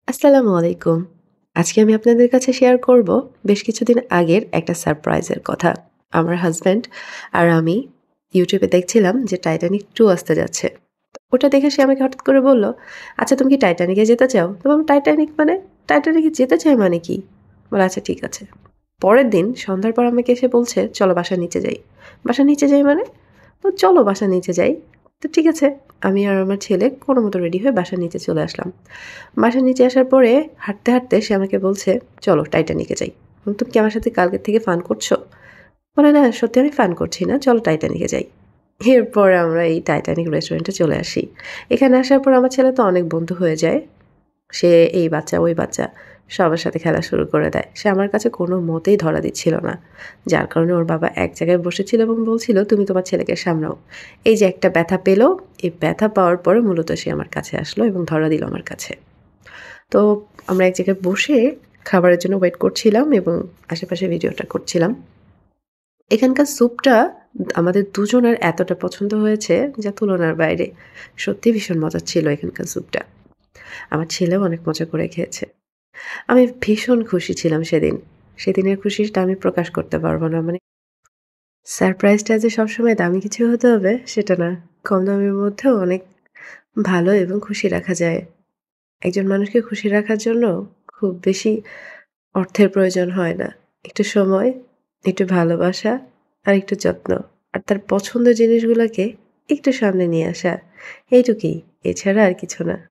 আসসালামু আলাইকুম। আজকে আমি আপনাদের কাছে শেয়ার করব বেশ কিছুদিন আগের একটা সারপ্রাইজের কথা। আমার হাসব্যান্ড আর আমি YouTube এ দেখছিলাম যে 'টাইটানিক 2' আসতে যাচ্ছে। ওটা দেখে সে আমাকে হঠাৎ করে বলল, "আচ্ছা তুমি কি 'টাইটানিকে' যেতে চাও?" তো বললাম, "টাইটানিক মানে? টাইটানিকে যেতে চাই মানে কি?" বলে, "আচ্ছা ঠিক আছে।" পরের দিন সন্ধ্যার পর আমাকে এসে বলছে, "চলো বাসার নিচে যাই।" বাসার নিচে যাই মানে? তো চলো বাসার নিচে যাই। তো ঠিক আছে। আমি আর আমার ছেলে কোনমতে রেডি হয়ে বাসার নিচে চলে আসলাম। বাসার নিচে আসার পরে হাঁটতে, হাঁটতে সে আমাকে বলছে, "চলো টাইটানিকে যাই।" বললাম, "তুমি কি আমার সাথে কালকের থেকে ফান করছো?" বলে, "না, সত্যি আমি ফান করছি না। চলো টাইটানিকে যাই।" এরপরে আমরা এই টাইটানিক রেস্টুরেন্টে চলে আসি। এখানে আসার পর আমার ছেলে তো অনেক বন্ধু হয়ে যায়। সে এই বাচ্চা, ওই বাচ্চা সবার সাথে খেলা শুরু করে দেয়। সে আমার কাছে কোনো মতেই ধরা দিচ্ছিল না। যার কারণে ওর বাবা এক জায়গায় বসেছিল এবং বলছিল, "তুমি তোমার ছেলেকে সামলাও।" এই যে একটা ব্যথা পেল, এই ব্যথা পাওয়ার পরে মূলত সে আমার কাছে আসলো এবং ধরা দিল আমার কাছে। তো আমরা এক জায়গায় বসে খাবারের জন্য ওয়েট করছিলাম এবং আশেপাশে ভিডিওটা করছিলাম। এখানকার স্যুপটা আমাদের দুজনের এতটা পছন্দ হয়েছে যা তুলনার বাইরে। সত্যিই ভীষণ মজার ছিল এখানকার স্যুপটা। আমার ছেলেও অনেক মজা করে খেয়েছে। আমি ভীষণ খুশি ছিলাম সেদিন। সেদিনের খুশিটা আমি প্রকাশ করতে পারব না। মানে সারপ্রাইজটা যে সবসময় দামি কিছু হতে হবে সেটা না। কম দামের মধ্যেও অনেক ভালো এবং খুশি রাখা যায়। একজন মানুষকে খুশি রাখার জন্য খুব বেশি অর্থের প্রয়োজন হয় না। একটু সময়, একটু ভালোবাসা আর একটু যত্ন। আর তার পছন্দের জিনিসগুলাকে একটু সামনে নিয়ে আসা। এইটুকুই। এছাড়া আর কিছু না।